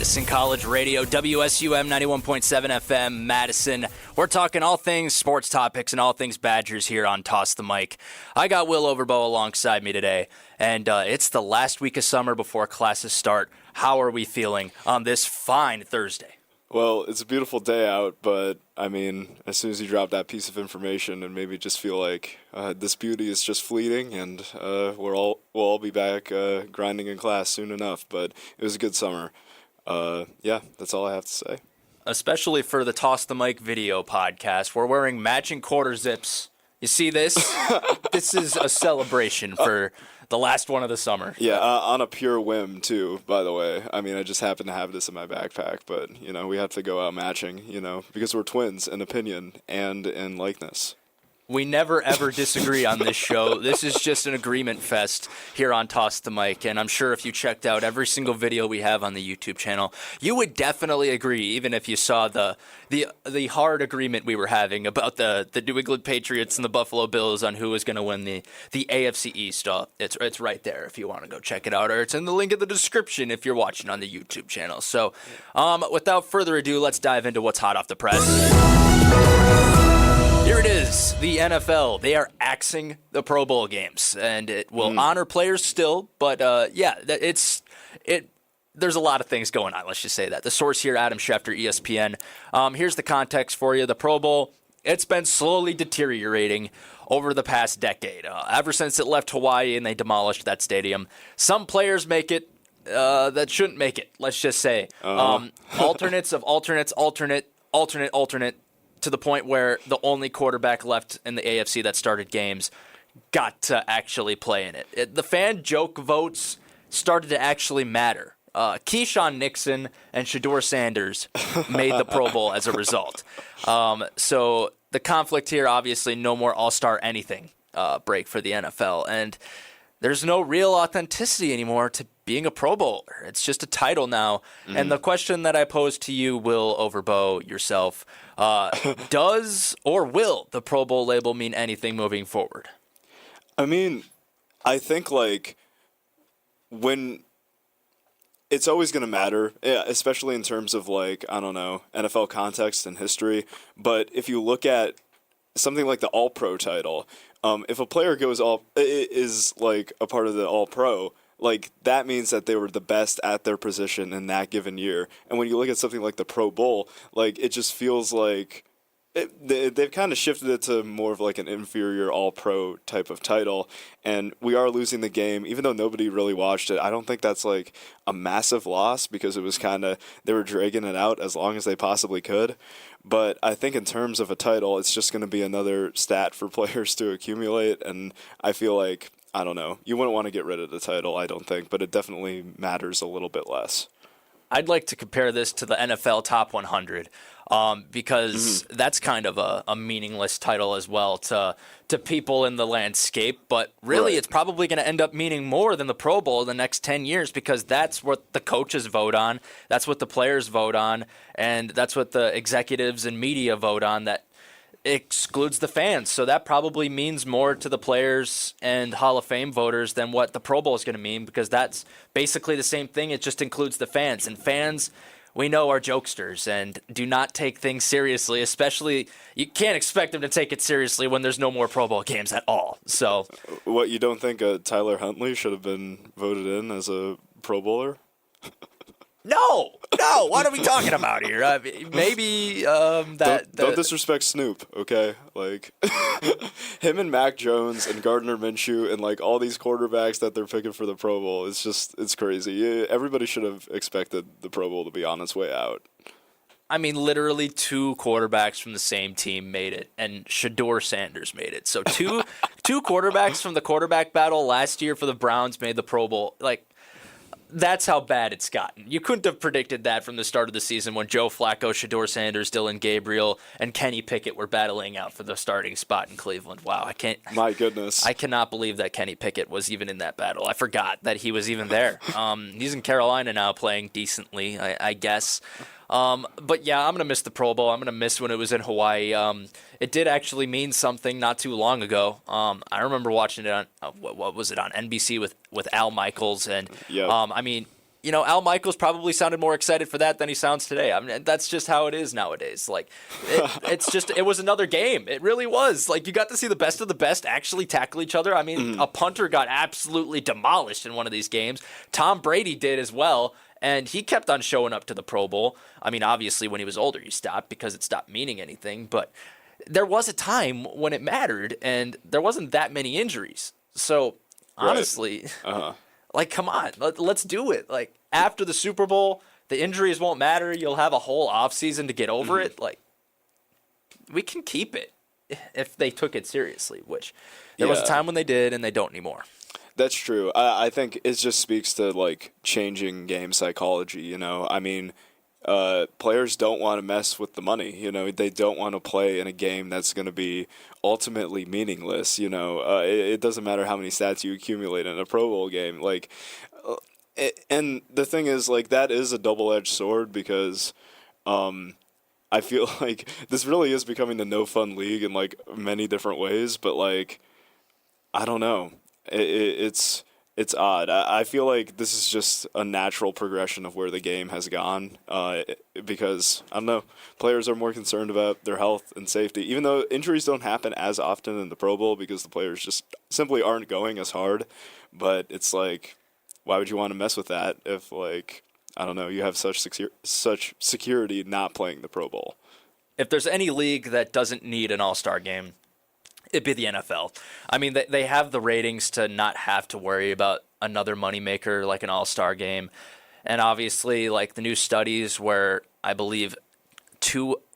Madison College Radio, WSUM 91.7 FM, Madison. We're talking all things sports topics and all things Badgers here on Toss the Mic. I got Will Overbo alongside me today, and it's the last week of summer before classes start. How are we feeling on this fine Thursday? Well, it's a beautiful day out, but, I mean, as soon as you drop that piece of information and maybe just feel like this beauty is just fleeting and we'll all be back grinding in class soon enough. But it was a good summer. Yeah, that's all I have to say. Especially for the Toss the Mic video podcast, we're wearing matching quarter zips. You see this? This is a celebration for the last one of the summer. Yeah, on a pure whim, too, by the way. I mean, I just happen to have this in my backpack, but, we have to go out matching, because we're twins in opinion and in likeness. We never, ever disagree on this show. This is just an agreement fest here on Toss the Mic, and I'm sure if you checked out every single video we have on the YouTube channel, you would definitely agree, even if you saw the hard agreement we were having about the New England Patriots and the Buffalo Bills on who was going to win the AFC East. It's right there if you want to go check it out, or it's in the link in the description if you're watching on the YouTube channel. So without further ado, let's dive into what's hot off the press. Here it is, the NFL. They are axing the Pro Bowl games, and it will honor players still, but there's a lot of things going on, let's just say that. The source here, Adam Schefter, ESPN. Here's the context for you. The Pro Bowl, it's been slowly deteriorating over the past decade, ever since it left Hawaii and they demolished that stadium. Some players make it that shouldn't make it, let's just say. Alternates of alternates, alternate, to the point where the only quarterback left in the AFC that started games got to actually play in it. The fan joke votes started to actually matter. Keyshawn Nixon and Shedeur Sanders made the Pro Bowl as a result. So the conflict here, obviously, no more all-star anything break for the NFL. And there's no real authenticity anymore to being a Pro Bowler. It's just a title now. And the question that I pose to you, Will Overbo, yourself, does or will the Pro Bowl label mean anything moving forward? I mean, I think, when it's always going to matter, especially in terms of, NFL context and history. But if you look at something like the All-Pro title, if a player is a part of the All-Pro, that means that they were the best at their position in that given year. And when you look at something like the Pro Bowl, it just feels like they've kind of shifted it to more of an inferior All-Pro type of title. And we are losing the game, even though nobody really watched it. I don't think that's a massive loss because it was they were dragging it out as long as they possibly could. But I think in terms of a title, it's just going to be another stat for players to accumulate. And I feel I don't know. You wouldn't want to get rid of the title, I don't think, but it definitely matters a little bit less. I'd like to compare this to the NFL Top 100 because that's kind of a meaningless title as well to people in the landscape. But really, It's probably going to end up meaning more than the Pro Bowl in the next 10 years because that's what the coaches vote on, that's what the players vote on, and that's what the executives and media vote on that excludes the fans. So that probably means more to the players and Hall of Fame voters than what the Pro Bowl is going to mean because that's basically the same thing. It just includes the fans. And fans, we know, are jokesters and do not take things seriously, especially you can't expect them to take it seriously when there's no more Pro Bowl games at all. So, what, you don't think Tyler Huntley should have been voted in as a Pro Bowler? No, what are we talking about here? Maybe don't disrespect Snoop, okay? Him and Mac Jones and Gardner Minshew and all these quarterbacks that they're picking for the Pro Bowl, it's crazy. Everybody should have expected the Pro Bowl to be on its way out. I mean, literally two quarterbacks from the same team made it, and Shedeur Sanders made it. So two quarterbacks from the quarterback battle last year for the Browns made the Pro Bowl. That's how bad it's gotten. You couldn't have predicted that from the start of the season when Joe Flacco, Shedeur Sanders, Dylan Gabriel, and Kenny Pickett were battling out for the starting spot in Cleveland. Wow, My goodness. I cannot believe that Kenny Pickett was even in that battle. I forgot that he was even there. He's in Carolina now playing decently, I guess. But yeah, I'm going to miss the Pro Bowl. I'm going to miss when it was in Hawaii. It did actually mean something not too long ago. I remember watching it on, what was it, on NBC with Al Michaels. And, yep. I mean, Al Michaels probably sounded more excited for that than he sounds today. I mean, that's just how it is nowadays. Like, it was another game. It really was. Like, you got to see the best of the best actually tackle each other. I mean, a punter got absolutely demolished in one of these games. Tom Brady did as well, and he kept on showing up to the Pro Bowl. I mean, obviously, when he was older, he stopped because it stopped meaning anything. But there was a time when it mattered, and there wasn't that many injuries. So, honestly... Uh-huh. Like, come on, let's do it. Like, after the Super Bowl, the injuries won't matter. You'll have a whole offseason to get over it. Like, we can keep it if they took it seriously, which there was a time when they did, and they don't anymore. That's true. I think it just speaks to, like, changing game psychology, you know? I mean, players don't want to mess with the money, you know? They don't want to play in a game that's going to be ultimately meaningless, you know? It doesn't matter how many stats you accumulate in a Pro Bowl game. Like, and the thing is, like, that is a double-edged sword because I feel like this really is becoming the no-fun league in, like, many different ways, but, like, I don't know. It's odd. I feel like this is just a natural progression of where the game has gone because, I don't know, players are more concerned about their health and safety, even though injuries don't happen as often in the Pro Bowl because the players just simply aren't going as hard. But it's like, why would you want to mess with that if, like, I don't know, you have such security not playing the Pro Bowl? If there's any league that doesn't need an all-star game, it'd be the NFL. I mean, they have the ratings to not have to worry about another moneymaker like an all-star game. And obviously, like the new studies where I believe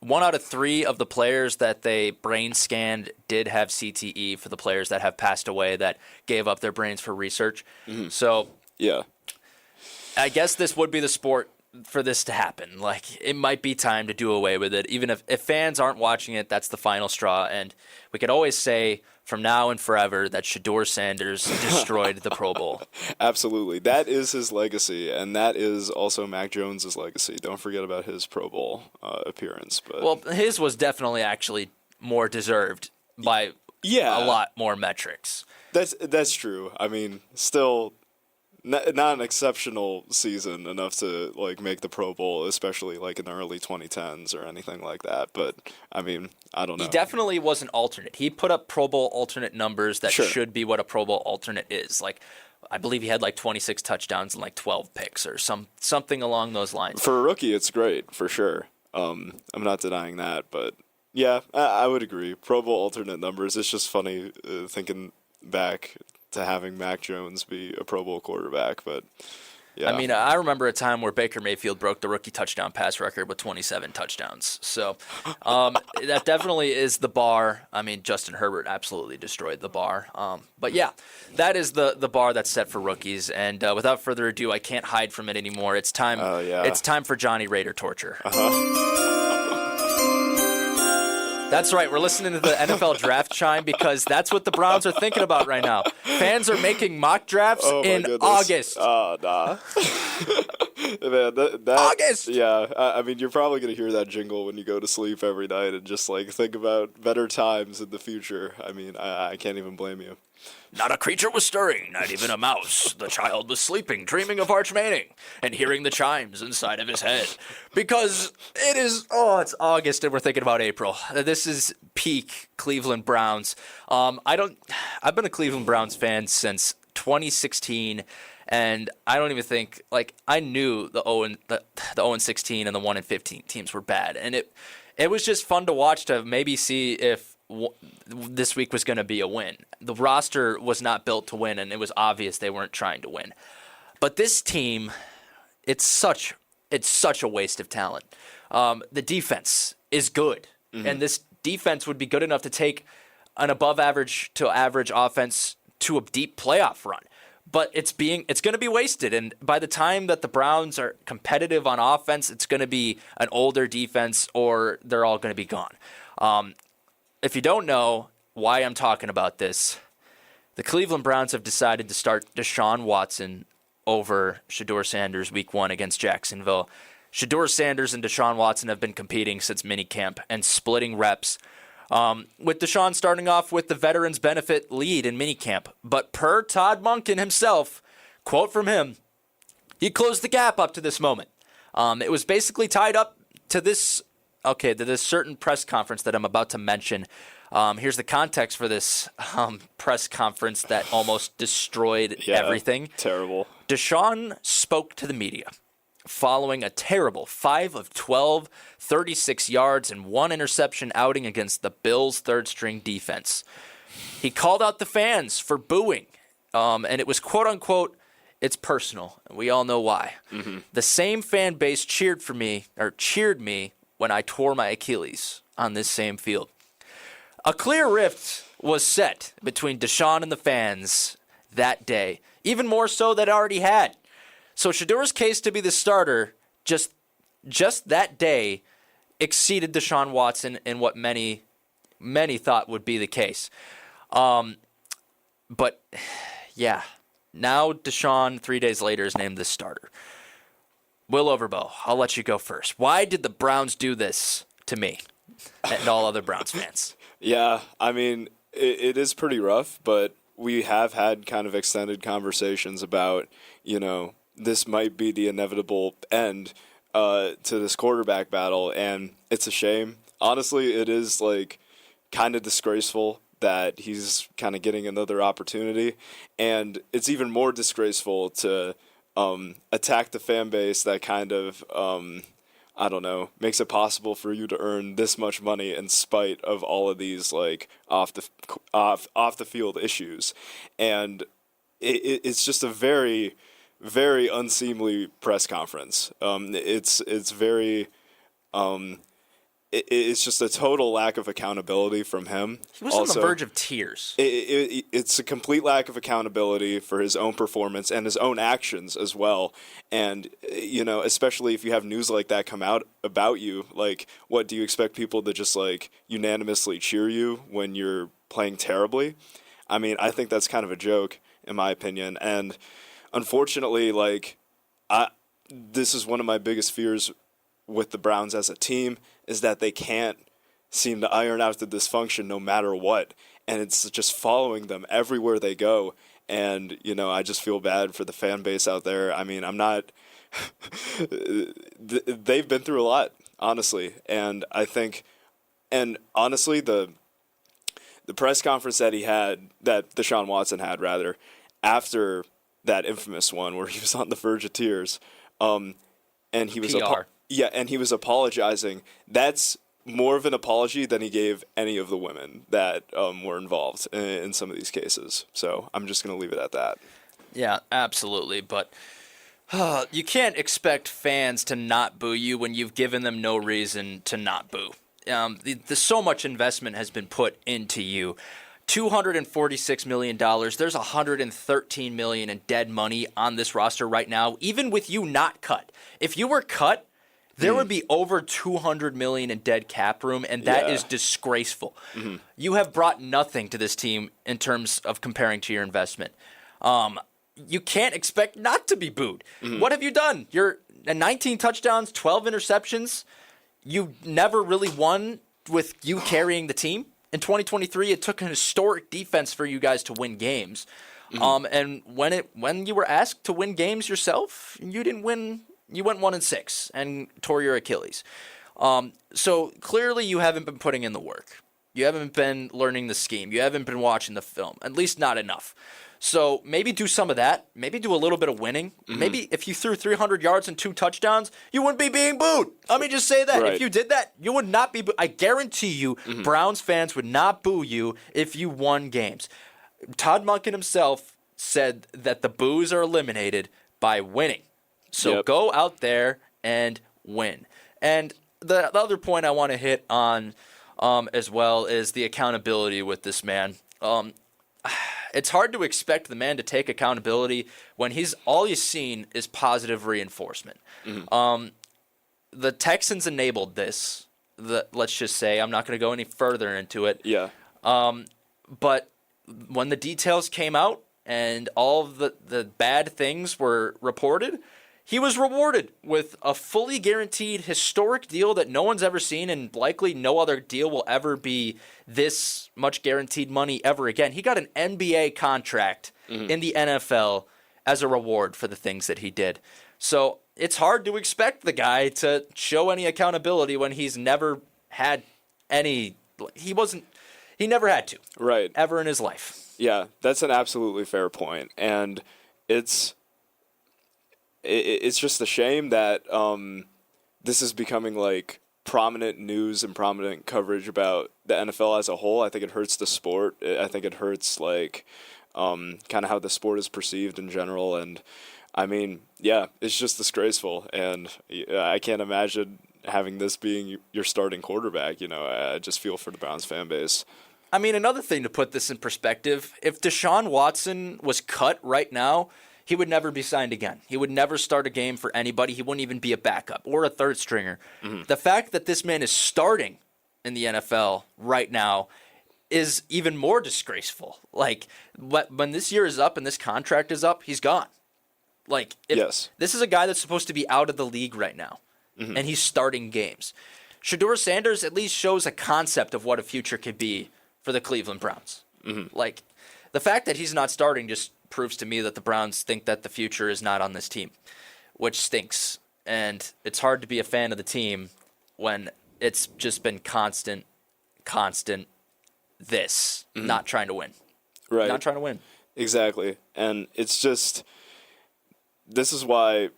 1 out of 3 of the players that they brain scanned did have CTE for the players that have passed away that gave up their brains for research. Mm-hmm. So yeah, I guess this would be the sport for this to happen. Like, it might be time to do away with it. Even if fans aren't watching it, that's the final straw. And we could always say from now and forever that Shedeur Sanders destroyed the Pro Bowl. Absolutely. That is his legacy, and that is also Mac Jones' legacy. Don't forget about his Pro Bowl appearance. But well, his was definitely actually more deserved by a lot more metrics. That's true. I mean, still... Not an exceptional season enough to, like, make the Pro Bowl, especially, like, in the early 2010s or anything like that. But, I mean, I don't know. He definitely was an alternate. He put up Pro Bowl alternate numbers that should be what a Pro Bowl alternate is. Like, I believe he had, like, 26 touchdowns and, like, 12 picks or something along those lines. For a rookie, it's great, for sure. I'm not denying that. But, yeah, I would agree. Pro Bowl alternate numbers, it's just funny thinking back to having Mac Jones be a Pro Bowl quarterback, but yeah. I mean, I remember a time where Baker Mayfield broke the rookie touchdown pass record with 27 touchdowns. So that definitely is the bar. I mean, Justin Herbert absolutely destroyed the bar. But yeah, that is the bar that's set for rookies. And without further ado, I can't hide from it anymore. It's time. It's time for Johnny Raider torture. That's right. We're listening to the NFL draft chime because that's what the Browns are thinking about right now. Fans are making mock drafts in August. Oh, nah. Man, August! Yeah, I mean, you're probably going to hear that jingle when you go to sleep every night and just, like, think about better times in the future. I mean, I can't even blame you. Not a creature was stirring, not even a mouse. The child was sleeping, dreaming of Arch Manning, and hearing the chimes inside of his head. Because it's August, and we're thinking about April. This is peak Cleveland Browns. I've been a Cleveland Browns fan since 2016, and I don't even think, like, I knew the 0-16 and the 1-15 teams were bad, and it was just fun to watch, to maybe see if this week was going to be a win. The roster was not built to win, and it was obvious they weren't trying to win. But this team, it's such a waste of talent. The defense is good, and this defense would be good enough to take an above average to average offense to a deep playoff run. But it's going to be wasted, and by the time that the Browns are competitive on offense, it's going to be an older defense, or they're all going to be gone. If you don't know why I'm talking about this, the Cleveland Browns have decided to start Deshaun Watson over Shedeur Sanders week 1 against Jacksonville. Shedeur Sanders and Deshaun Watson have been competing since minicamp and splitting reps, with Deshaun starting off with the veterans benefit lead in minicamp. But per Todd Monken himself, quote from him, He closed the gap up to this moment. It was basically tied up to this certain press conference that I'm about to mention. Here's the context for this press conference that almost destroyed everything. Terrible. Deshaun spoke to the media following a terrible 5 of 12, 36 yards, and 1 interception outing against the Bills' third-string defense. He called out the fans for booing, and it was quote-unquote, "It's personal." We all know why. Mm-hmm. The same fan base cheered me when I tore my Achilles on this same field. A clear rift was set between Deshaun and the fans that day, even more so than it already had. So Shadour's case to be the starter just that day exceeded Deshaun Watson in what many thought would be the case. But yeah, now Deshaun 3 days later is named the starter. Will Overbo, I'll let you go first. Why did the Browns do this to me and all other Browns fans? Yeah, I mean, it is pretty rough, but we have had kind of extended conversations about, this might be the inevitable end to this quarterback battle, and it's a shame. Honestly, it is, kind of disgraceful that he's kind of getting another opportunity, and it's even more disgraceful to attack the fan base that kind of, makes it possible for you to earn this much money in spite of all of these off the field issues, and it's just a very, very unseemly press conference. It's very. It's just a total lack of accountability from him. He was on the verge of tears. It's a complete lack of accountability for his own performance and his own actions as well. And, especially if you have news like that come out about you, what do you expect people to just, unanimously cheer you when you're playing terribly? I mean, I think that's kind of a joke, in my opinion. And unfortunately, this is one of my biggest fears with the Browns as a team, is that they can't seem to iron out the dysfunction no matter what. And it's just following them everywhere they go. And, I just feel bad for the fan base out there. I mean, I'm not they've been through a lot, honestly. And I think, honestly, the press conference that Deshaun Watson had, after that infamous one where he was on the verge of tears, and he was and he was apologizing. That's more of an apology than he gave any of the women that were involved in some of these cases. So I'm just going to leave it at that. Yeah, absolutely. But you can't expect fans to not boo you when you've given them no reason to not boo. So much investment has been put into you. $246 million. There's $113 million in dead money on this roster right now, even with you not cut. If you were cut, there would be over $200 million in dead cap room, and that is disgraceful. Mm-hmm. You have brought nothing to this team in terms of comparing to your investment. You can't expect not to be booed. Mm-hmm. What have you done? You're 19 touchdowns, 12 interceptions. You never really won with you carrying the team. In 2023, it took an historic defense for you guys to win games. Mm-hmm. And when you were asked to win games yourself, you didn't win. You went 1-6 and tore your Achilles. So clearly you haven't been putting in the work. You haven't been learning the scheme. You haven't been watching the film, at least not enough. So maybe do some of that. Maybe do a little bit of winning. Mm-hmm. Maybe if you threw 300 yards and 2 touchdowns, you wouldn't be being booed. Let me just say that. Right. If you did that, you would not be booed. I guarantee you, Browns fans would not boo you if you won games. Todd Monken himself said that the boos are eliminated by winning. So go out there and win. And the other point I want to hit on as well is the accountability with this man. It's hard to expect the man to take accountability when all he's seen is positive reinforcement. Mm-hmm. The Texans enabled this. Let's just say, I'm not going to go any further into it. Yeah. But when the details came out and all of the bad things were reported, he was rewarded with a fully guaranteed historic deal that no one's ever seen, and likely no other deal will ever be this much guaranteed money ever again. He got an NBA contract in the NFL as a reward for the things that he did. So it's hard to expect the guy to show any accountability when he's never had any. He never had to. Right. Ever in his life. Yeah, that's an absolutely fair point. And it's just a shame that this is becoming like prominent news and prominent coverage about the NFL as a whole. I think it hurts the sport. I think it hurts like kind of how the sport is perceived in general. And I mean, yeah, it's just disgraceful. And I can't imagine having this being your starting quarterback. I just feel for the Browns fan base. I mean, another thing to put this in perspective, if Deshaun Watson was cut right now, he would never be signed again. He would never start a game for anybody. He wouldn't even be a backup or a third stringer. Mm-hmm. The fact that this man is starting in the NFL right now is even more disgraceful. Like, when this year is up and this contract is up, he's gone. Like, yes. This is a guy that's supposed to be out of the league right now, mm-hmm. and he's starting games. Shedeur Sanders at least shows a concept of what a future could be for the Cleveland Browns. Mm-hmm. Like, the fact that he's not starting just proves to me that the Browns think that the future is not on this team, which stinks. And it's hard to be a fan of the team when it's just been constant this, mm-hmm. not trying to win. Right. Not trying to win. Exactly. And it's just, this is why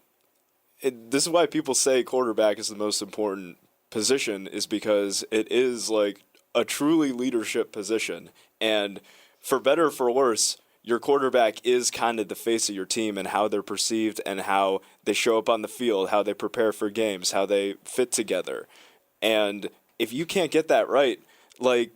people say quarterback is the most important position, is because it is like a truly leadership position. And for better or for worse, your quarterback is kind of the face of your team and how they're perceived and how they show up on the field, how they prepare for games, how they fit together. And if you can't get that right, like,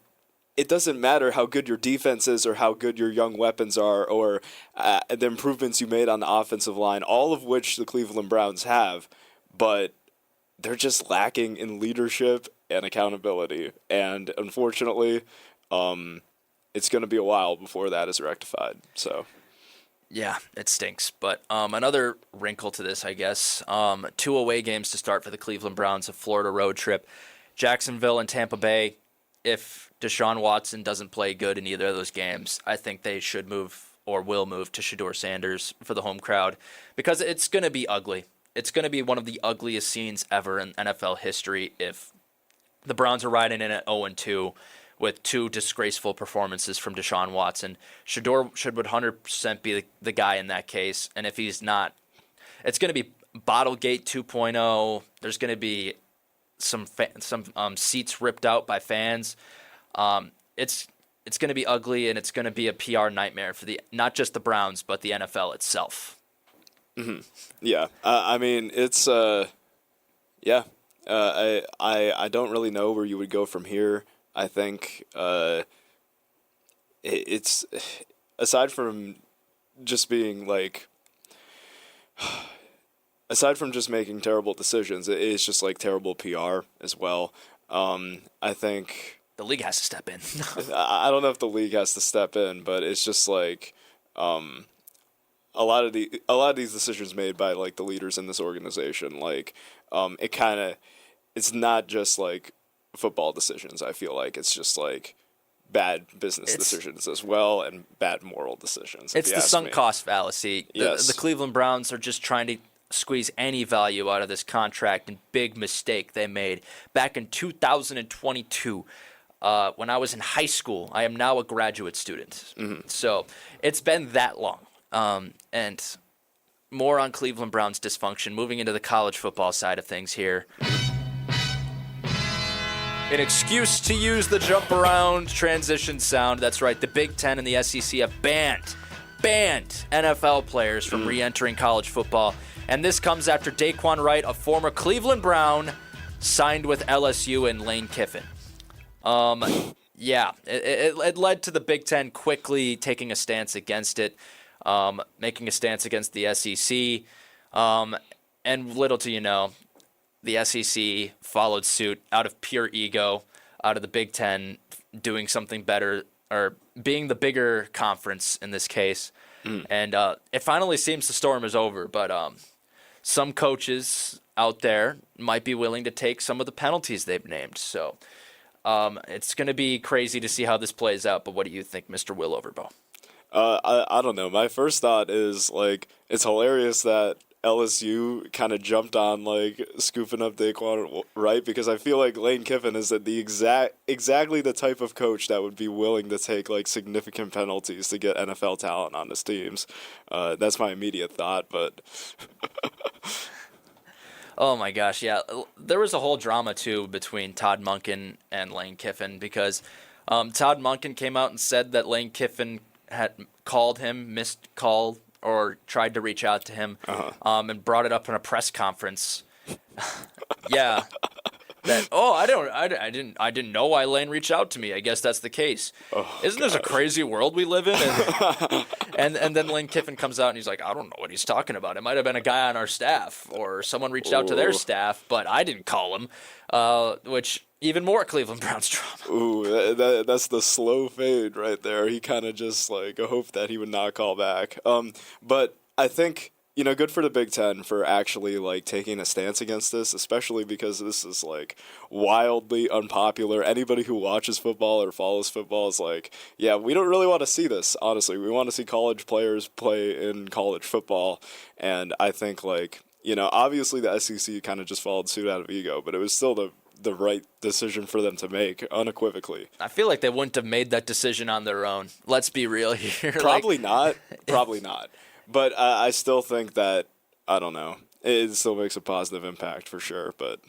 it doesn't matter how good your defense is or how good your young weapons are or the improvements you made on the offensive line, all of which the Cleveland Browns have, but they're just lacking in leadership and accountability. And unfortunately, it's going to be a while before that is rectified. So, yeah, it stinks. But another wrinkle to this, I guess, 2 away games to start for the Cleveland Browns, a Florida road trip, Jacksonville and Tampa Bay. If Deshaun Watson doesn't play good in either of those games, I think they should move or will move to Shedeur Sanders for the home crowd, because it's going to be ugly. It's going to be one of the ugliest scenes ever in NFL history if the Browns are riding in at 0-2 with 2 disgraceful performances from Deshaun Watson. Shedeur should 100% be the guy in that case, and if he's not, it's going to be Bottlegate 2.0. There's going to be some seats ripped out by fans. It's going to be ugly, and it's going to be a PR nightmare for not just the Browns but the NFL itself. Mm-hmm. Yeah, I mean, it's yeah. I don't really know where you would go from here. I think it's, aside from just being like, aside from just making terrible decisions, it's just like terrible PR as well. I think the league has to step in. I don't know if the league has to step in, but it's just like a lot of these decisions made by like the leaders in this organization, like it's not just like football decisions. I feel like it's just like bad business decisions as well, and bad moral decisions. It's the sunk cost fallacy. Yes. The Cleveland Browns are just trying to squeeze any value out of this contract, and big mistake they made back in 2022 when I was in high school. I am now a graduate student. Mm-hmm. So it's been that long. And more on Cleveland Browns dysfunction. Moving into the college football side of things here. An excuse to use the jump around transition sound. That's right. The Big Ten and the SEC have banned NFL players from re-entering college football. And this comes after Daquan Wright, a former Cleveland Brown, signed with LSU and Lane Kiffin. Yeah, it led to the Big Ten quickly taking a stance against it, making a stance against the SEC. And little do you know, the SEC followed suit out of pure ego, out of the Big Ten doing something better, or being the bigger conference in this case. And it finally seems the storm is over, but some coaches out there might be willing to take some of the penalties they've named. So it's going to be crazy to see how this plays out. But what do you think, Mr. Will Overbo? I don't know. My first thought is, like, it's hilarious that LSU kind of jumped on like scooping up Daquan Wright, because I feel like Lane Kiffin is the exactly the type of coach that would be willing to take like significant penalties to get NFL talent on his teams. That's my immediate thought, but Oh my gosh, yeah. There was a whole drama too between Todd Monken and Lane Kiffin, because Todd Monken came out and said that Lane Kiffin had called him, missed call, or tried to reach out to him, and brought it up in a press conference. Yeah. That I didn't know why Lane reached out to me. I guess that's the case. Isn't this a crazy world we live in? And then Lane Kiffin comes out and he's like, I don't know what he's talking about. It might have been a guy on our staff, or someone reached out to their staff, but I didn't call him. Which even more Cleveland Browns drama. Ooh, that's the slow fade right there. He kind of just like hoped that he would not call back. But I think, good for the Big Ten for actually like taking a stance against this, especially because this is like wildly unpopular. Anybody who watches football or follows football is like, yeah, we don't really want to see this. Honestly, we want to see college players play in college football. And I think like, obviously the SEC kind of just followed suit out of ego, but it was still the right decision for them to make, unequivocally. I feel like they wouldn't have made that decision on their own. Let's be real here. Probably not. Probably not. But I still think that, I don't know, it still makes a positive impact for sure. But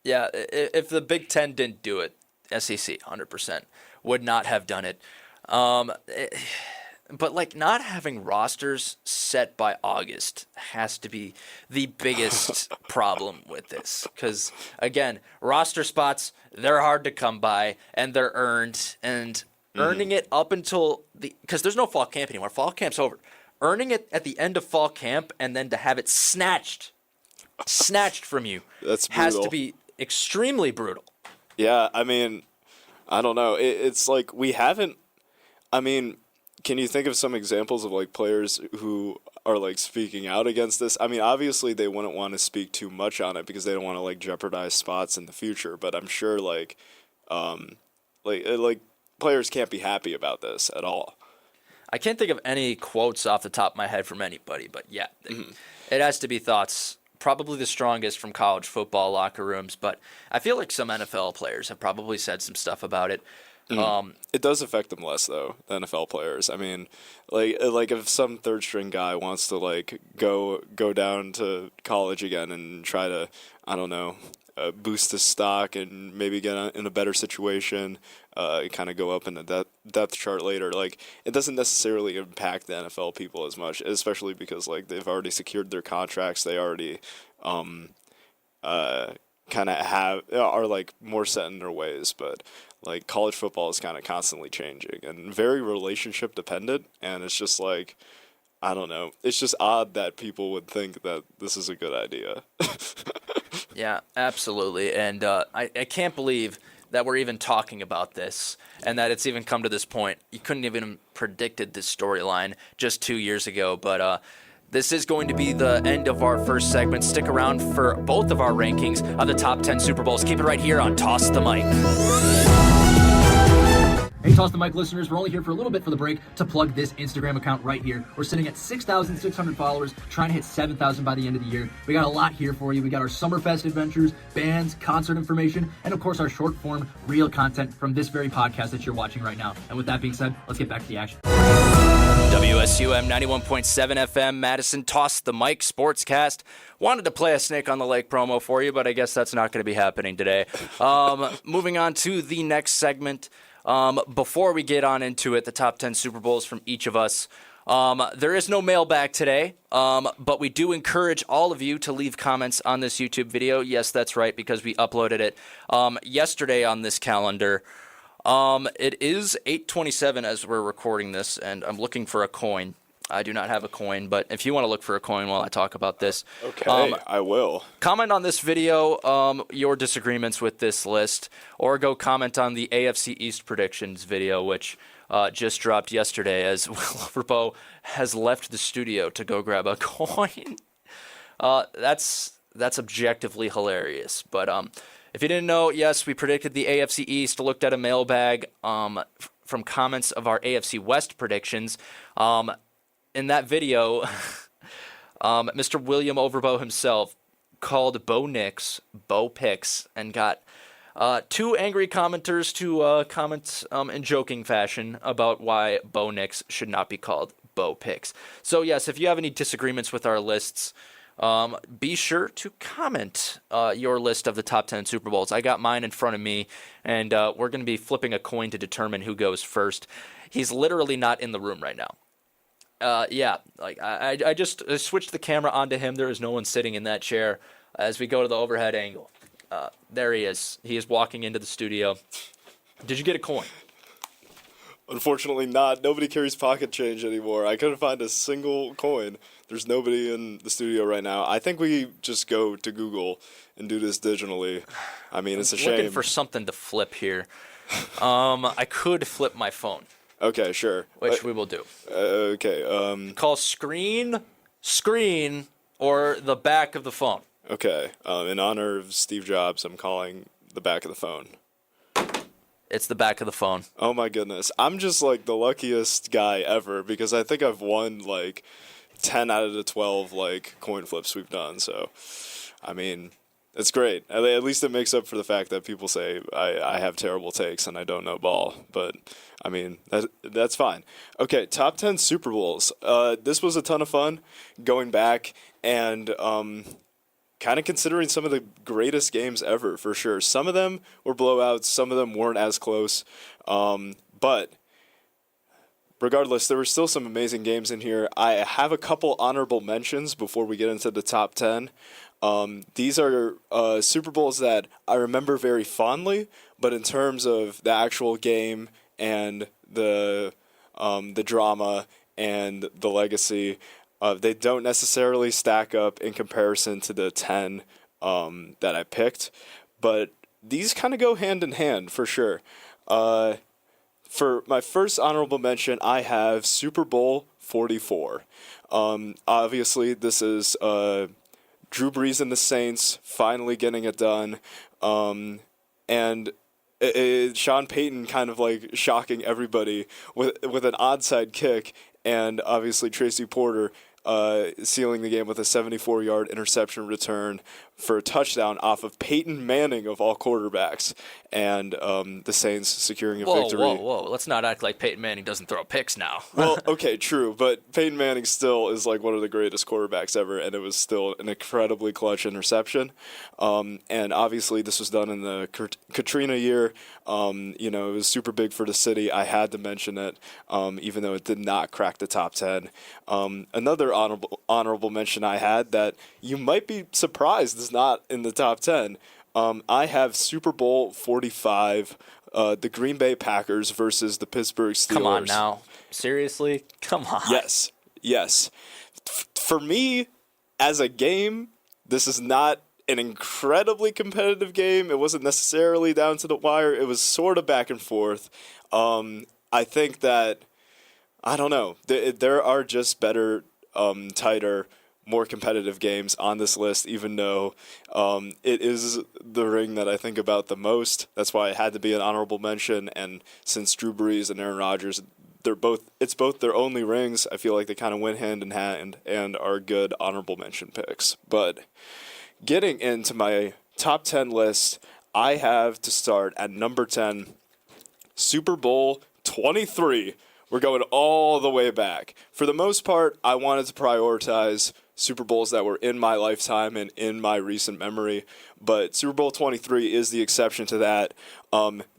yeah, if the Big Ten didn't do it, SEC 100% would not have done it. But like not having rosters set by August has to be the biggest problem with this. Because again, roster spots, they're hard to come by and they're earned. And earning it up until because there's no fall camp anymore. Fall camp's over. Earning it at the end of fall camp and then to have it snatched from you has to be extremely brutal. Yeah, I mean, I don't know. It's like we haven't. I mean, can you think of some examples of like players who are like speaking out against this? I mean, obviously they wouldn't want to speak too much on it because they don't want to like jeopardize spots in the future. But I'm sure like players can't be happy about this at all. I can't think of any quotes off the top of my head from anybody, but yeah, it has to be thoughts. Probably the strongest from college football locker rooms, but I feel like some NFL players have probably said some stuff about it. It does affect them less, though, the NFL players. I mean, like if some third string guy wants to like go down to college again and try to, I don't know, boost his stock and maybe get in a better situation, kind of go up in the depth chart later. Like it doesn't necessarily impact the NFL people as much, especially because like they've already secured their contracts. They already kind of are like more set in their ways, but like college football is kind of constantly changing and very relationship dependent, and it's just like, I don't know, it's just odd that people would think that this is a good idea. Yeah, absolutely, and I can't believe that we're even talking about this and that it's even come to this point. You couldn't even predicted this storyline just 2 years ago, but this is going to be the end of our first segment. Stick around for both of our rankings of the top 10 Super Bowls. Keep it right here on Toss the Mic. Hey, Toss the Mic listeners, we're only here for a little bit for the break to plug this Instagram account right here. We're sitting at 6,600 followers, trying to hit 7,000 by the end of the year. We got a lot here for you. We got our Summerfest adventures, bands, concert information, and of course our short form, real content from this very podcast that you're watching right now. And with that being said, let's get back to the action. WSUM 91.7 FM, Madison, Toss the Mic Sportscast. Wanted to play a Snake on the Lake promo for you, but I guess that's not going to be happening today. Moving on to the next segment. Before we get on into it, the top 10 Super Bowls from each of us. There is no mailbag today, but we do encourage all of you to leave comments on this YouTube video. Yes, that's right, because we uploaded it yesterday on this calendar. It is 8:27 as we're recording this, and I'm looking for a coin. I do not have a coin, but if you want to look for a coin while I talk about this. Okay, I will. Comment on this video your disagreements with this list, or go comment on the AFC East predictions video, which just dropped yesterday as Will Overbo has left the studio to go grab a coin. That's objectively hilarious, but if you didn't know, yes, we predicted the AFC East, looked at a mailbag from comments of our AFC West predictions. In that video, Mr. William Overbo himself called Bo Nix Bo Picks and got two angry commenters to comment in joking fashion about why Bo Nix should not be called Bo Picks. So yes, if you have any disagreements with our lists, be sure to comment your list of the top 10 Super Bowls. I got mine in front of me, and we're going to be flipping a coin to determine who goes first. He's literally not in the room right now. I just switched the camera onto him. There is no one sitting in that chair. As we go to the overhead angle, there he is. He is walking into the studio. Did you get a coin? Unfortunately not. Nobody carries pocket change anymore. I couldn't find a single coin. There's nobody in the studio right now. I think we just go to Google and do this digitally. I mean, it's a shame. Looking for something to flip here. I could flip my phone. Okay, sure. Which we will do. Okay. Call screen, or the back of the phone. Okay. In honor of Steve Jobs, I'm calling the back of the phone. It's the back of the phone. Oh my goodness. I'm just like the luckiest guy ever because I think I've won like 10 out of the 12 like coin flips we've done. So, I mean, it's great. At least it makes up for the fact that people say I have terrible takes and I don't know ball. But, I mean, that's fine. Okay, top 10 Super Bowls. This was a ton of fun going back and kind of considering some of the greatest games ever, for sure. Some of them were blowouts. Some of them weren't as close. But regardless, there were still some amazing games in here. I have a couple honorable mentions before we get into the top 10. These are Super Bowls that I remember very fondly, but in terms of the actual game and the drama and the legacy, they don't necessarily stack up in comparison to the 10 that I picked, but these kind of go hand in hand for sure. For my first honorable mention, I have Super Bowl 44. Obviously, this is Drew Brees and the Saints finally getting it done, and Sean Payton kind of like shocking everybody with an onside kick, and obviously Tracy Porter sealing the game with a 74-yard interception return for a touchdown off of Peyton Manning of all quarterbacks, and the Saints securing a victory. Whoa. Let's not act like Peyton Manning doesn't throw picks now. Well, okay, true, but Peyton Manning still is like one of the greatest quarterbacks ever, and it was still an incredibly clutch interception. And obviously this was done in the Katrina year. It was super big for the city. I had to mention it, even though it did not crack the top 10. Another honorable mention I had that you might be surprised is not in the top 10. I have Super Bowl 45, the Green Bay Packers versus the Pittsburgh Steelers. Come on now. Seriously? Come on. Yes. For me, as a game, this is not an incredibly competitive game. It wasn't necessarily down to the wire. It was sort of back and forth. I think that, I don't know, there are just better, tighter, more competitive games on this list, even though it is the ring that I think about the most. That's why it had to be an honorable mention. And since Drew Brees and Aaron Rodgers, it's both their only rings, I feel like they kind of went hand in hand and are good honorable mention picks. But getting into my top 10 list, I have to start at number 10, Super Bowl 23. We're going all the way back. For the most part, I wanted to prioritize Super Bowls that were in my lifetime and in my recent memory, but Super Bowl 23 is the exception to that.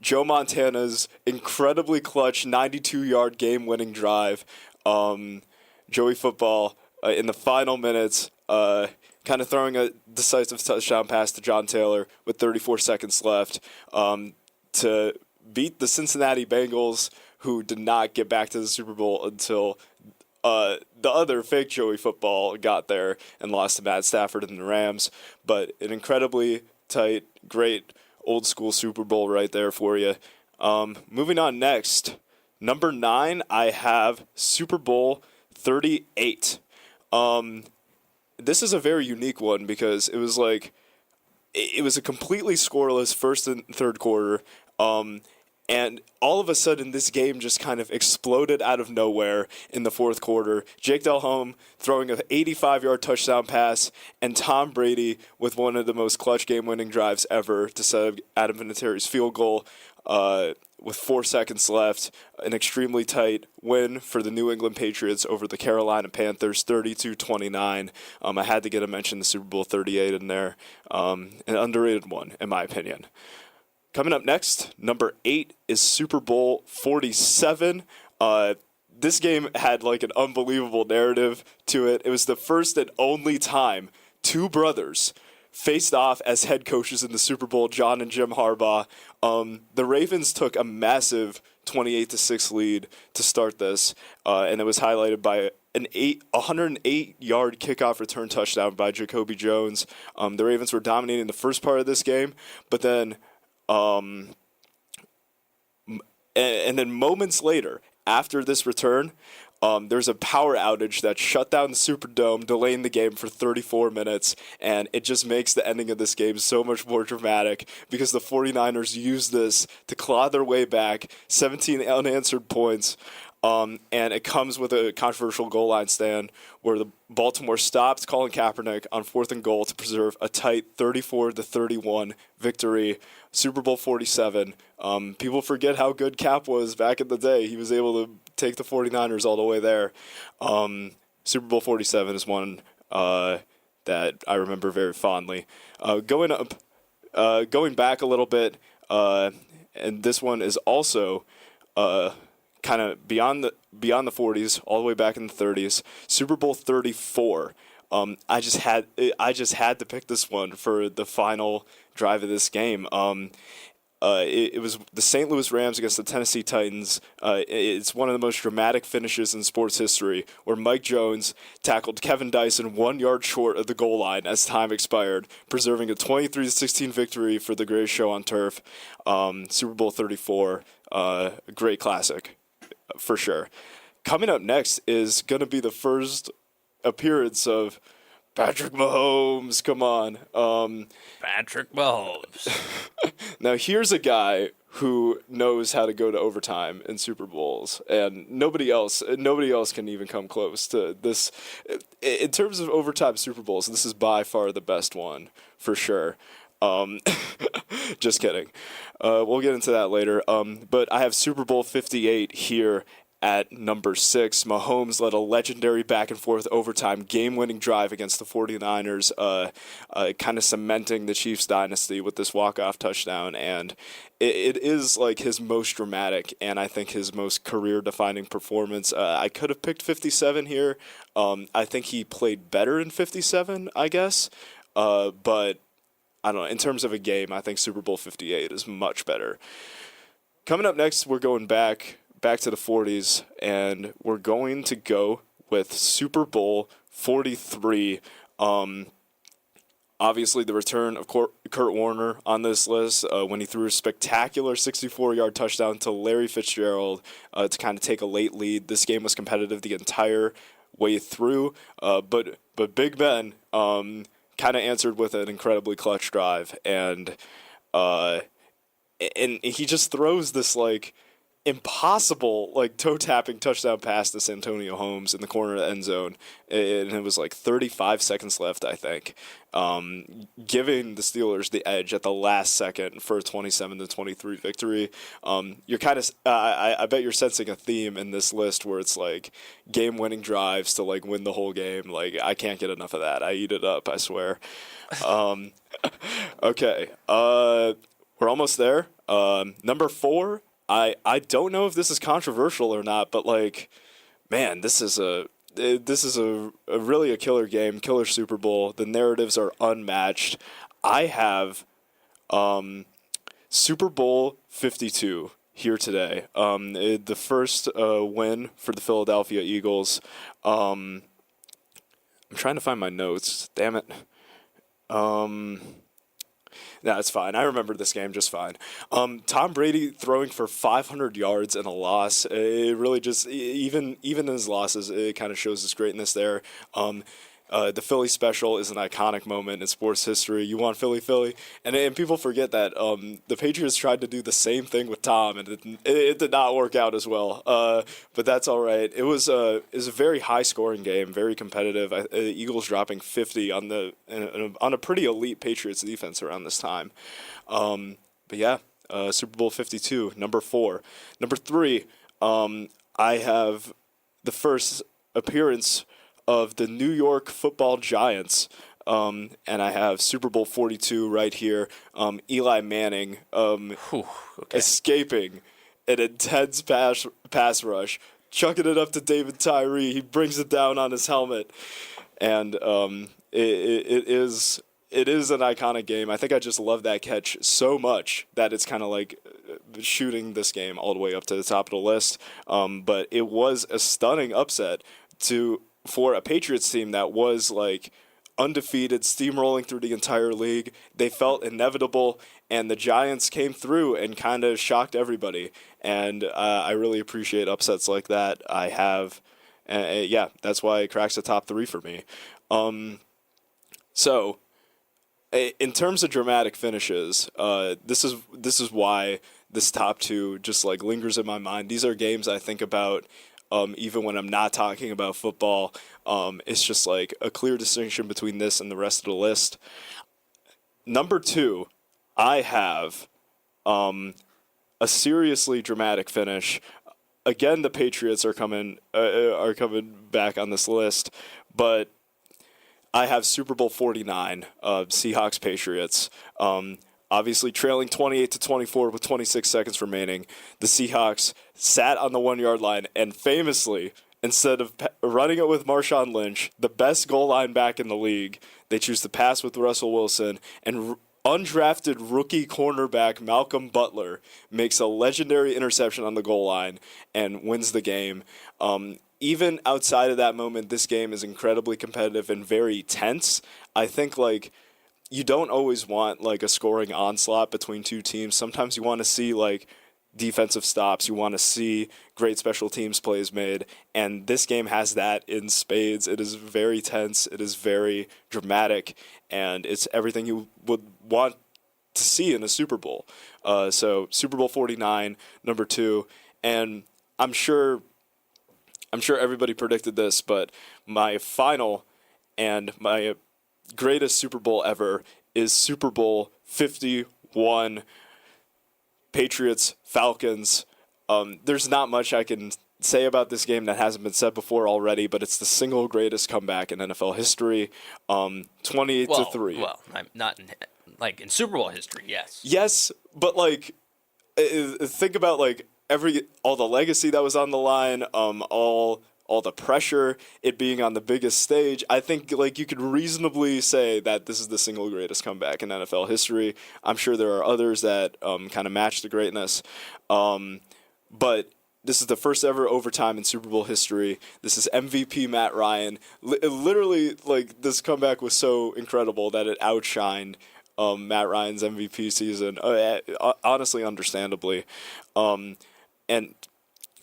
Joe Montana's incredibly clutch 92-yard game-winning drive, Joey Football in the final minutes, kind of throwing a decisive touchdown pass to John Taylor with 34 seconds left to beat the Cincinnati Bengals, who did not get back to the Super Bowl until the other fake Joey Football got there and lost to Matt Stafford and the Rams. But an incredibly tight, great old school Super Bowl right there for you. Moving on next, number 9, I have Super Bowl 38. This is a very unique one because it was like it was a completely scoreless first and third quarter. And all of a sudden, this game just kind of exploded out of nowhere in the fourth quarter. Jake Delhomme throwing an 85-yard touchdown pass, and Tom Brady with one of the most clutch game-winning drives ever to set up Adam Vinatieri's field goal with 4 seconds left. An extremely tight win for the New England Patriots over the Carolina Panthers, 32-29. I had to get a mention the Super Bowl 38 in there. An underrated one, in my opinion. Coming up next, number 8 is Super Bowl 47. This game had like an unbelievable narrative to it. It was the first and only time two brothers faced off as head coaches in the Super Bowl, John and Jim Harbaugh. The Ravens took a massive 28-6 lead to start this, and it was highlighted by an 108-yard kickoff return touchdown by Jacoby Jones. The Ravens were dominating the first part of this game, but then and then moments later, after this return, there's a power outage that shut down the Superdome, delaying the game for 34 minutes, and it just makes the ending of this game so much more dramatic because the 49ers used this to claw their way back, 17 unanswered points, and it comes with a controversial goal line stand where the Baltimore stopped Colin Kaepernick on 4th and goal to preserve a tight 34-31 victory. Super Bowl 47. People forget how good Cap was back in the day. He was able to take the 49ers all the way there. Super Bowl 47 is one that I remember very fondly. Going back a little bit, and this one is also kind of beyond the 40s, all the way back in the 30s. Super Bowl 34. I just had to pick this one for the final drive of this game. It was the St. Louis Rams against the Tennessee Titans. It's one of the most dramatic finishes in sports history, where Mike Jones tackled Kevin Dyson 1 yard short of the goal line as time expired, preserving a 23-16 victory for the greatest show on turf. Super Bowl 34, a great classic, for sure. Coming up next is going to be the first appearance of Patrick Mahomes. Come on. Patrick Mahomes. Now, here's a guy who knows how to go to overtime in Super Bowls, and nobody else can even come close to this. In terms of overtime Super Bowls, this is by far the best one, for sure. Just kidding. We'll get into that later. But I have Super Bowl 58 here at number 6. Mahomes led a legendary back-and-forth overtime game-winning drive against the 49ers, kind of cementing the Chiefs' dynasty with this walk-off touchdown. And it is like his most dramatic and I think his most career-defining performance. I could have picked 57 here. I think he played better in 57, I guess. But I don't know. In terms of a game, I think Super Bowl 58 is much better. Coming up next, we're going back to the 40s, and we're going to go with Super Bowl 43. Obviously, the return of Kurt Warner on this list when he threw a spectacular 64-yard touchdown to Larry Fitzgerald to kind of take a late lead. This game was competitive the entire way through, but Big Ben kind of answered with an incredibly clutch drive, and he just throws this like impossible like toe-tapping touchdown pass to Santonio Holmes in the corner of the end zone, and it was like 35 seconds left, I think, giving the Steelers the edge at the last second for a 27-23 victory. You're kind of I bet you're sensing a theme in this list where it's like game-winning drives to like win the whole game. Like, I can't get enough of that. I eat it up, I swear. Okay, we're almost there. Number 4. I don't know if this is controversial or not, but like, man, this is a really a killer game, killer Super Bowl. The narratives are unmatched. I have Super Bowl 52 here today. The first win for the Philadelphia Eagles. I'm trying to find my notes. Damn it. No, it's fine. I remember this game just fine. Tom Brady throwing for 500 yards in a loss. It really just, even in his losses, it kind of shows his greatness there. The Philly special is an iconic moment in sports history. You want Philly, Philly, and people forget that the Patriots tried to do the same thing with Tom, and it did not work out as well. But that's all right. It was a very high scoring game, very competitive. The Eagles dropping 50 on a pretty elite Patriots defense around this time. But yeah, Super Bowl 52, number 4, number 3. I have the first appearance of the New York Football Giants, and I have Super Bowl 42 right here. Eli Manning escaping an intense pass rush, chucking it up to David Tyree. He brings it down on his helmet, and it is an iconic game. I think I just love that catch so much that it's kind of like shooting this game all the way up to the top of the list. But it was a stunning upset for a Patriots team that was like undefeated, steamrolling through the entire league. They felt inevitable, and the Giants came through and kind of shocked everybody. And I really appreciate upsets like that. I have, yeah, that's why it cracks the top 3 for me. So, in terms of dramatic finishes, this is why this top 2 just like lingers in my mind. These are games I think about. Even when I'm not talking about football, it's just like a clear distinction between this and the rest of the list. Number 2, I have a seriously dramatic finish. Again, the Patriots are coming back on this list, but I have Super Bowl 49, Seahawks Patriots. Obviously trailing 28-24 with 26 seconds remaining. The Seahawks sat on the 1-yard line and famously, instead of running it with Marshawn Lynch, the best goal line back in the league, they choose to pass with Russell Wilson, and undrafted rookie cornerback Malcolm Butler makes a legendary interception on the goal line and wins the game. Even outside of that moment, this game is incredibly competitive and very tense. I think you don't always want like a scoring onslaught between two teams. Sometimes you want to see like defensive stops. You want to see great special teams plays made. And this game has that in spades. It is very tense. It is very dramatic. And it's everything you would want to see in a Super Bowl. So Super Bowl 49, number 2. And I'm sure everybody predicted this, but my final and my greatest Super Bowl ever is Super Bowl 51, Patriots, Falcons. There's not much I can say about this game that hasn't been said before already, but it's the single greatest comeback in NFL history. 28-3. Well, I'm not in Super Bowl history, yes. Yes, but think about all the legacy that was on the line, all the pressure, it being on the biggest stage. I think you could reasonably say that this is the single greatest comeback in NFL history. I'm sure there are others that kind of match the greatness. But this is the first ever overtime in Super Bowl history. This is MVP Matt Ryan. Literally, this comeback was so incredible that it outshined Matt Ryan's MVP season. Honestly, understandably. And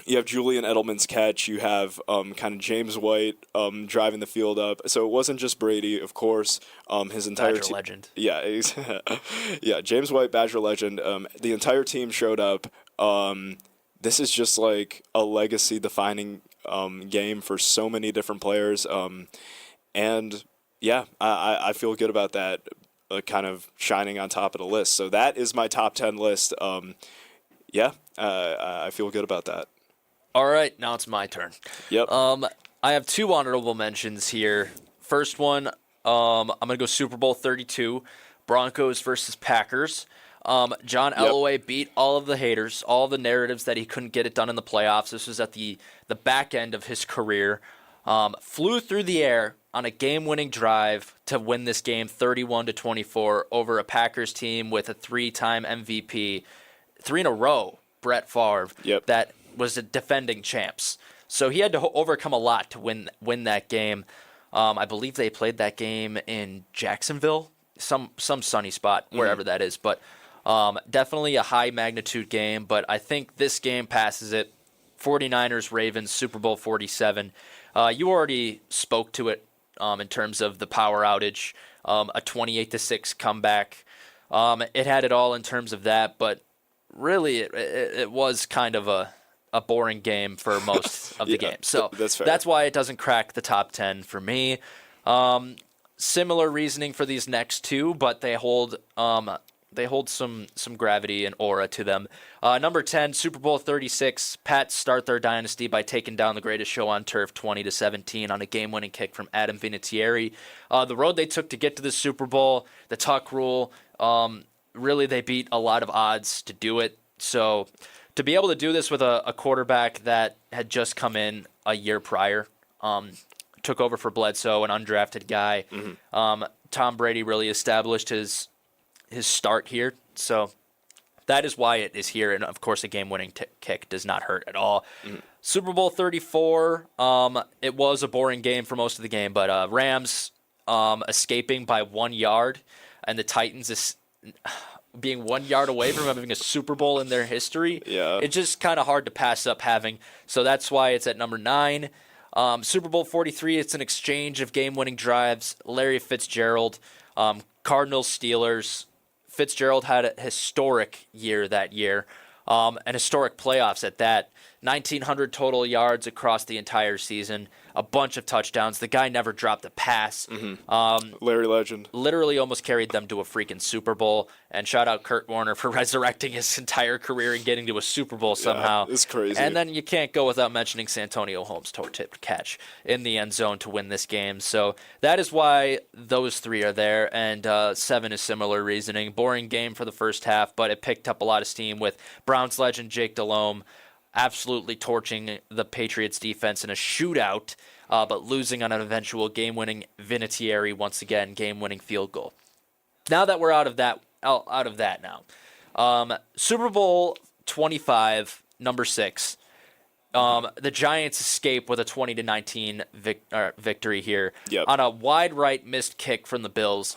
you have Julian Edelman's catch. You have kind of James White driving the field up. So it wasn't just Brady, of course. His entire Badger legend. Yeah, yeah. James White, Badger legend. The entire team showed up. This is just like a legacy-defining game for so many different players. And yeah, I feel good about that. Kind of shining on top of the list. So that is my top 10 list. Yeah, I feel good about that. All right, now it's my turn. Yep. I have 2 honorable mentions here. First one, I'm going to go Super Bowl 32, Broncos versus Packers. John Elway beat all of the haters, all the narratives that he couldn't get it done in the playoffs. This was at the back end of his career. Flew through the air on a game-winning drive to win this game 31-24 over a Packers team with a 3-time MVP, 3 in a row, Brett Favre, that was a defending champs. So he had to overcome a lot to win that game. I believe they played that game in Jacksonville, some sunny spot, wherever that is. But definitely a high-magnitude game, but I think this game passes it. 49ers, Ravens, Super Bowl 47. You already spoke to it in terms of the power outage, a 28-6 comeback. It had it all in terms of that, but really it was kind of a boring game for most of the game. So that's why it doesn't crack the top 10 for me. Similar reasoning for these next two, but they hold some gravity and aura to them. Number 10, Super Bowl 36. Pats start their dynasty by taking down the greatest show on turf 20-17 on a game-winning kick from Adam Vinatieri. The road they took to get to the Super Bowl, the tuck rule, really they beat a lot of odds to do it. So to be able to do this with a quarterback that had just come in a year prior, took over for Bledsoe, an undrafted guy. Tom Brady really established his start here. So that is why it is here. And, of course, a game-winning kick does not hurt at all. Super Bowl 34, it was a boring game for most of the game, but Rams escaping by 1 yard, and the Titans being 1 yard away from having a Super Bowl in their history. Yeah. It's just kind of hard to pass up having. So that's why it's at number 9. Super Bowl 43, it's an exchange of game-winning drives. Larry Fitzgerald, Cardinals, Steelers. Fitzgerald had a historic year that year, and historic playoffs at that. 1,900 total yards across the entire season, a bunch of touchdowns. The guy never dropped a pass. Larry Legend. Literally almost carried them to a freaking Super Bowl. And shout out Kurt Warner for resurrecting his entire career and getting to a Super Bowl somehow. Yeah, it's crazy. And then you can't go without mentioning Santonio Holmes' toe-tipped catch in the end zone to win this game. So that is why those three are there. And 7 is similar reasoning. Boring game for the first half, but it picked up a lot of steam with Browns legend Jake Delhomme absolutely torching the Patriots defense in a shootout, but losing on an eventual game-winning Vinatieri, once again, game-winning field goal. Now that we're out of that now, Super Bowl 25, number 6. The Giants escape with a 20-19 victory here on a wide right missed kick from the Bills.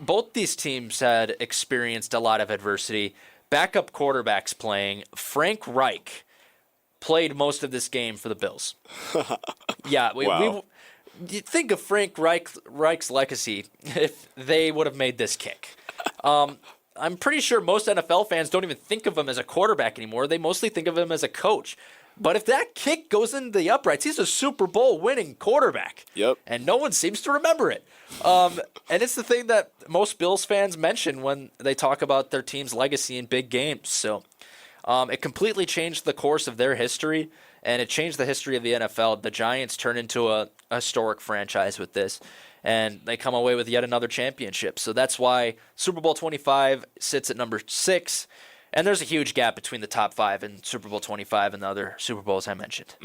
Both these teams had experienced a lot of adversity. Backup quarterbacks playing. Frank Reich played most of this game for the Bills. Yeah, you think of Frank Reich's legacy if they would have made this kick. I'm pretty sure most NFL fans don't even think of him as a quarterback anymore. They mostly think of him as a coach. But if that kick goes into the uprights, he's a Super Bowl winning quarterback. Yep. And no one seems to remember it. And it's the thing that most Bills fans mention when they talk about their team's legacy in big games. So it completely changed the course of their history, and it changed the history of the NFL. The Giants turn into a historic franchise with this, and they come away with yet another championship. So that's why Super Bowl 25 sits at number 6. And there's a huge gap between the top 5 and Super Bowl 25 and the other Super Bowls I mentioned.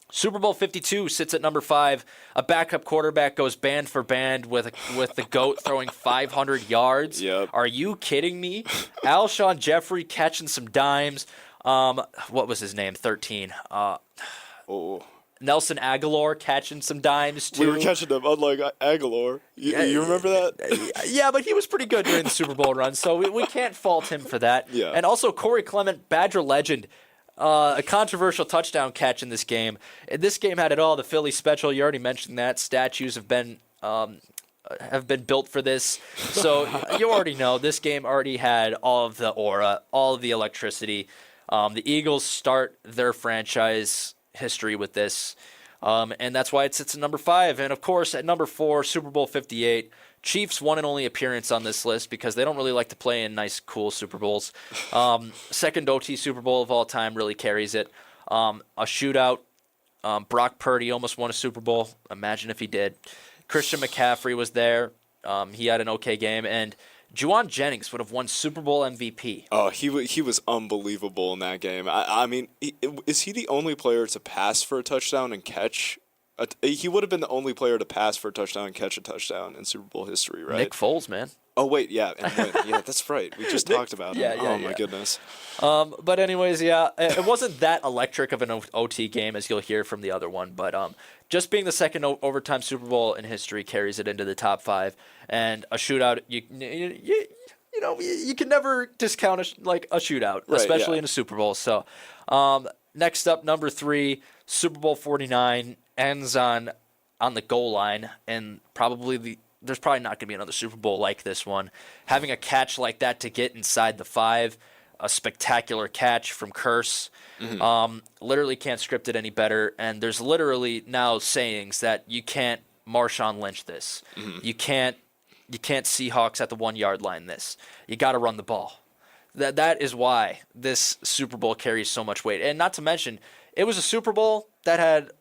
Super Bowl 52 sits at number 5. A backup quarterback goes band for band with the GOAT throwing 500 yards. Yep. Are you kidding me? Alshon Jeffrey catching some dimes. What was his name? 13. Nelson Aguilar catching some dimes, too. We were catching them, unlike Aguilar. You remember that? Yeah, but he was pretty good during the Super Bowl run, so we can't fault him for that. Yeah. And also Corey Clement, Badger legend, a controversial touchdown catch in this game. And this game had it all. The Philly special, you already mentioned that. Statues have been built for this. So you already know this game already had all of the aura, all of the electricity. The Eagles start their franchise history with this, and that's why it sits at number 5. And of course, at number 4, Super Bowl 58, Chiefs' one and only appearance on this list because they don't really like to play in nice, cool Super Bowls. Second OT Super Bowl of all time really carries it. A shootout. Brock Purdy almost won a Super Bowl. Imagine if he did. Christian McCaffrey was there. He had an okay game, and Juwan Jennings would have won Super Bowl MVP. Oh, he was unbelievable in that game. I mean, is he the only player to pass for a touchdown and catch? He would have been the only player to pass for a touchdown and catch a touchdown in Super Bowl history, right? Nick Foles, man. Oh, wait, yeah. Yeah, that's right. We just talked about him. Yeah, my goodness. But anyways, yeah, it wasn't that electric of an OT game as you'll hear from the other one. But just being the second overtime Super Bowl in history carries it into the top 5. And a shootout, you can never discount a shootout, right, especially in a Super Bowl. So next up, number 3, Super Bowl 49 ends on on the goal line, and there's probably not going to be another Super Bowl like this one. Having a catch like that to get inside the 5, a spectacular catch from Curse. Literally can't script it any better. And there's literally now sayings that you can't Marshawn Lynch this. You can't Seahawks at the 1-yard line this. You got to run the ball. That is why this Super Bowl carries so much weight. And not to mention, it was a Super Bowl that had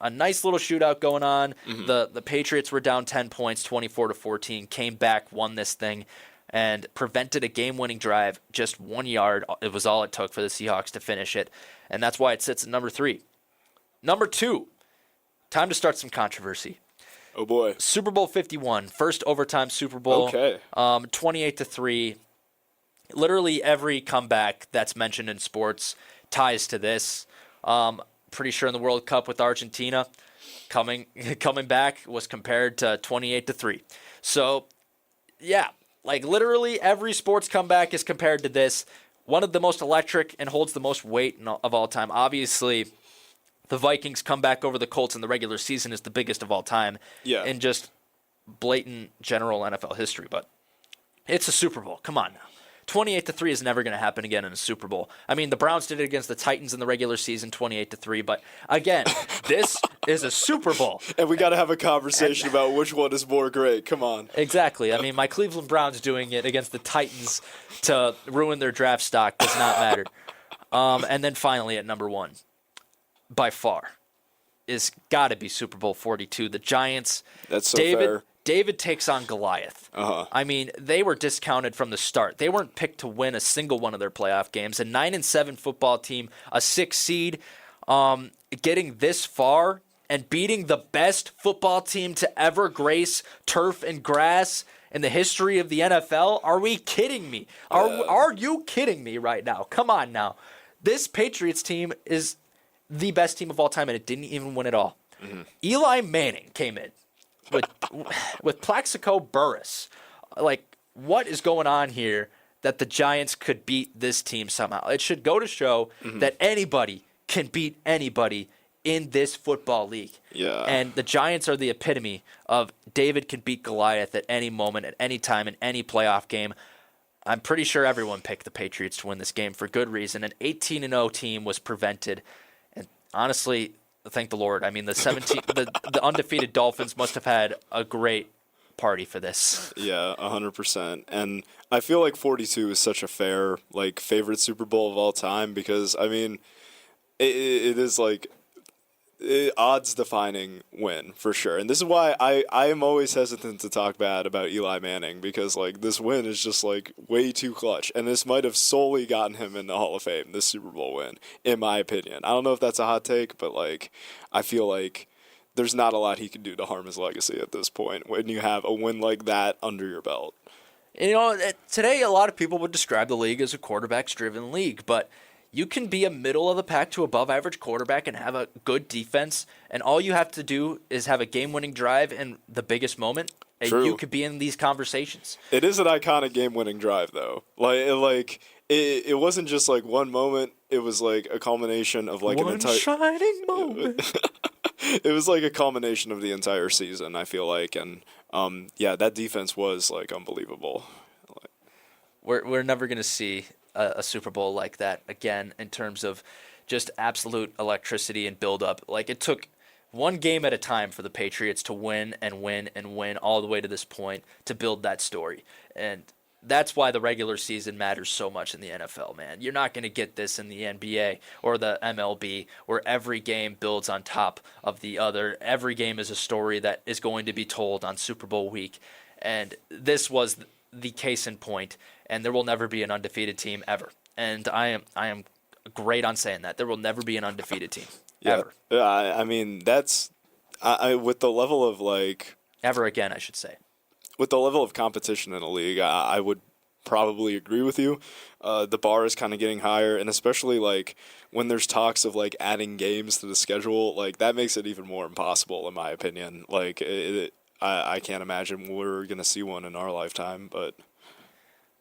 a nice little shootout going on. The Patriots were down 10 points, 24-14, came back, won this thing, and prevented a game-winning drive, just 1 yard. It was all it took for the Seahawks to finish it, and that's why it sits at number 3. Number 2, time to start some controversy. Oh, boy. Super Bowl 51, first overtime Super Bowl. Okay. 28-3. Literally every comeback that's mentioned in sports ties to this. Pretty sure in the World Cup with Argentina, coming back was compared to 28-3. So, yeah, like literally every sports comeback is compared to this. One of the most electric and holds the most weight of all time. Obviously, the Vikings comeback over the Colts in the regular season is the biggest of all time in just blatant general NFL history. But it's a Super Bowl. Come on now. 28-3 is never going to happen again in a Super Bowl. I mean, the Browns did it against the Titans in the regular season, 28-3. But again, this is a Super Bowl, and we got to have a conversation about which one is more great. Come on. Exactly. I mean, my Cleveland Browns doing it against the Titans to ruin their draft stock does not matter. And then finally, at number 1, by far, is got to be Super Bowl 42. The Giants. That's so fair. David takes on Goliath. I mean, they were discounted from the start. They weren't picked to win a single one of their playoff games. A 9-7 football team, a 6 seed, getting this far and beating the best football team to ever grace turf and grass in the history of the NFL. Are we kidding me? Are you kidding me right now? Come on now. This Patriots team is the best team of all time, and it didn't even win it all. Eli Manning came in with Plaxico Burress. Like, what is going on here that the Giants could beat this team somehow? It should go to show that anybody can beat anybody in this football league. Yeah. And the Giants are the epitome of David can beat Goliath at any moment, at any time, in any playoff game. I'm pretty sure everyone picked the Patriots to win this game for good reason. An 18-0 team was prevented. And honestly, thank the Lord. I mean, the undefeated Dolphins must have had a great party for this. Yeah, 100%. And I feel like 42 is such a fair, like, favorite Super Bowl of all time because, I mean, it is like odds-defining win for sure. And this is why I am always hesitant to talk bad about Eli Manning because, like, this win is just, like, way too clutch. And this might have solely gotten him in the Hall of Fame, this Super Bowl win, in my opinion. I don't know if that's a hot take, but, like, I feel like there's not a lot he can do to harm his legacy at this point when you have a win like that under your belt. You know, today a lot of people would describe the league as a quarterbacks-driven league, but you can be a middle-of-the-pack to above-average quarterback and have a good defense, and all you have to do is have a game-winning drive in the biggest moment, and you could be in these conversations. It is an iconic game-winning drive, though. It wasn't just, like, one moment. It was, like, a culmination of, like, an entire... One shining moment. It was, like, a culmination of the entire season, I feel like, and, that defense was, like, unbelievable. We're never going to see a Super Bowl like that again in terms of just absolute electricity and build-up. Like, it took one game at a time for the Patriots to win and win and win all the way to this point to build that story. And that's why the regular season matters so much in the NFL, man. You're not going to get this in the NBA or the MLB where every game builds on top of the other. Every game is a story that is going to be told on Super Bowl week. And this was the case in point, and there will never be an undefeated team ever. And I am great on saying that. There will never be an undefeated team ever. Yeah, I mean, that's with the level of, like... Ever again, I should say. With the level of competition in the league, I would probably agree with you. The bar is kind of getting higher, and especially, like, when there's talks of, like, adding games to the schedule, like, that makes it even more impossible, in my opinion. Like, I can't imagine we're going to see one in our lifetime, but...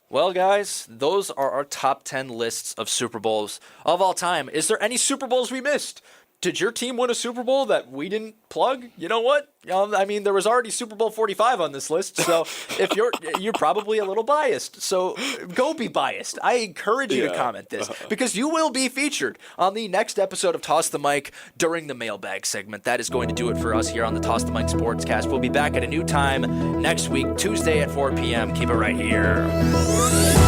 Well, guys, those are our top 10 lists of Super Bowls of all time. Is there any Super Bowls we missed? did your team win a Super Bowl that we didn't plug? You know what? I mean, there was already Super Bowl 45 on this list, so if you're probably a little biased. So go be biased. I encourage you to comment this because you will be featured on the next episode of Toss the Mic during the Mailbag segment. That is going to do it for us here on the Toss the Mic Sportscast. We'll be back at a new time next week, Tuesday at 4 p.m. Keep it right here.